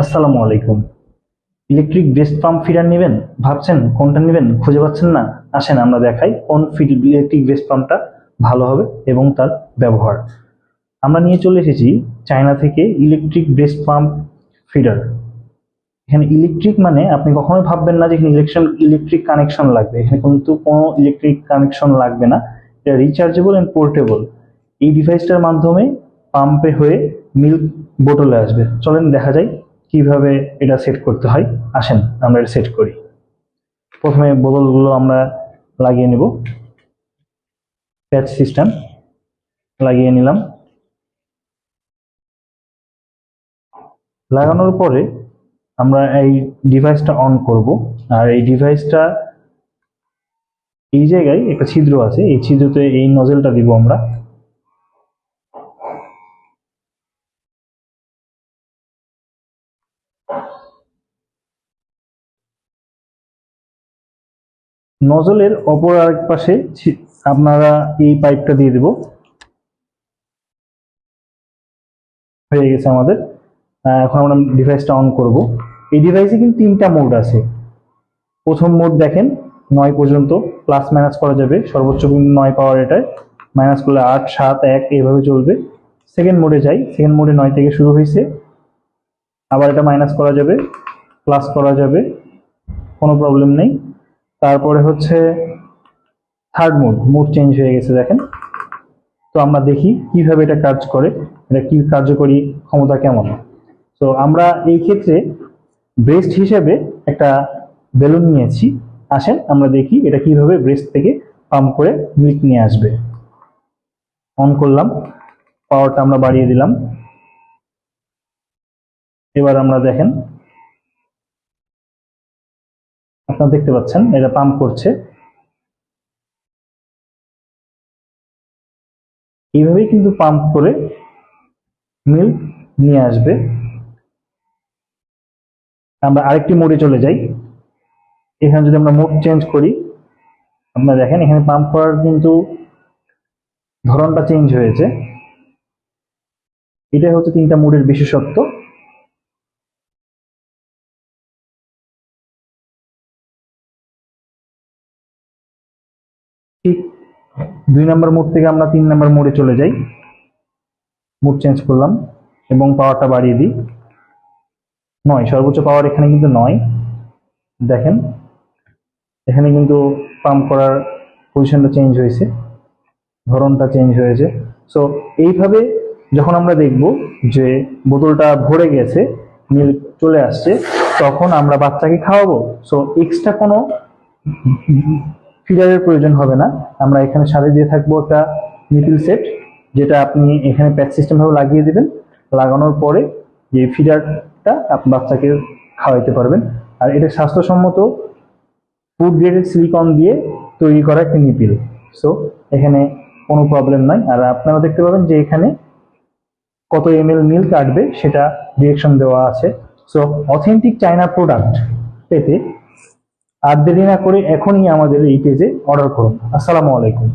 আসসালামু আলাইকুম। Electric breast pump feeder নেবেন, ভাবছেন কোনটা নেবেন, খুঁজে পাচ্ছেন না? আসেন আমরা দেখাই কোন ইলেকট্রিক ব্রেস্ট পাম্পটা ভালো হবে এবং তার ব্যবহার। আমরা নিয়ে চলে এসেছি চায়না থেকে ইলেকট্রিক ব্রেস্ট পাম্প ফিডার। এখানে ইলেকট্রিক মানে আপনি কখনোই ভাববেন না যে এখানে ইলেকট্রিক কানেকশন লাগবে। এখানে কিন্তু কোনো ইলেকট্রিক কানেকশন লাগবে না। এটা রিচার্জেবল এন্ড পোর্টেবল। এই ডিভাইসটার মাধ্যমে পাম্পে হয়ে মিল্ক বোতলে আসবে। চলেন দেখা যায় কিভাবে এটা সেট করতে হয়। আসেন আমরা এটা সেট করি। প্রথমে বোতলগুলো আমরা লাগিয়ে নেব। প্যাচ সিস্টেম লাগিয়ে নিলাম। লাগানোর পরে আমরা এই ডিভাইসটা অন করব। আর এই ডিভাইসটা এই জায়গায় একটা ছিদ্র আছে, এই ছিদ্রতে এই নজেলটা দিব আমরা। নজলের অপর আরেক পাশে আপনারা এই পাইপটা দিয়ে দেব। হয়ে গেছে আমাদের। এখন আমরা ডিভাইসটা অন করব। এই ডিভাইসে কিন্তু তিনটা মোড আছে। প্রথম মোড দেখেন 9 পর্যন্ত প্লাস মাইনাস করা যাবে, সর্বোচ্চ কিন্তু 9 পাওয়ার এটায়, মাইনাস করলে 8 7 1 এইভাবে চলবে। সেকেন্ড মোডে যাই, সেকেন্ড মোডে 9 থেকে শুরু হয়েছে, আবার এটা মাইনাস করা যাবে, প্লাস করা যাবে, কোনো প্রবলেম নেই। তারপরে হচ্ছে থার্ড মোড চেঞ্জ হয়ে গেছে দেখেন। তো আমরা দেখি কিভাবে এটা কাজ করে, এটা কি কার্যকরী ক্ষমতা কেমন। তো আমরা এই ক্ষেত্রে ব্রেস্ট হিসেবে একটা বেলুন নিয়েছি। আসেন আমরা দেখি এটা কিভাবে ব্রেস্ট থেকে পাম্প করে মিল্ক নিয়ে আসবে। অন করলাম, পাওয়ারটা আমরা বাড়িয়ে দিলাম। এবার আমরা দেখেন, আপনারা দেখতে পাচ্ছেন এটা পাম্প করছে। এইভাবেই কিন্তু পাম্প করে মিল্ক নিয়ে আসবে। আমরা আরেকটি মোডে চলে যাই। এখানে যদি আমরা মোড চেঞ্জ করি, আপনারা দেখেন এখানে পাম্প করার কিন্তু ধরনটা চেঞ্জ হয়েছে। এটাই হচ্ছে তিনটা মোডের বিশেষত্ব। ঠিক 2 নম্বর মোড থেকে আমরা 3 নম্বর মোডে চলে যাই। মোড চেঞ্জ করলাম এবং পাওয়ারটা বাড়িয়ে দিই। 9 সর্বোচ্চ পাওয়ার এখানে কিন্তু 9। দেখেন এখানে কিন্তু পাম্প করার পজিশনটা চেঞ্জ হয়েছে, ধরনটা চেঞ্জ হয়েছে। সো এইভাবে যখন আমরা দেখব যে বোতলটা ভরে গেছে, মিল্ক চলে আসছে, তখন আমরা বাচ্চাকে খাওয়াবো। সো এক্সট্রা কোনো ফিডারের প্রয়োজন হবে না। আমরা এখানে সাথে দিয়ে থাকবো একটা নিপিল সেট, যেটা আপনি এখানে প্যাচ সিস্টেম ভাবে লাগিয়ে দিবেন। লাগানোর পরে যে ফিডারটা আপনি বাচ্চাকে খাওয়াইতে পারবেন। আর এটা স্বাস্থ্যসম্মত ফুড গ্রেডেড সিলিকন দিয়ে তৈরি করা একটা নিপিল। সো এখানে কোনো প্রবলেম নাই। আর আপনারা দেখতে পাবেন যে এখানে কত ml মিল্ক কাটবে সেটা ডিরেকশন দেওয়া আছে। সো অথেন্টিক চায়না প্রোডাক্ট পেতে আর দেরি না করে এখনই আমাদের এই পেজে অর্ডার করুন। আসসালামু আলাইকুম।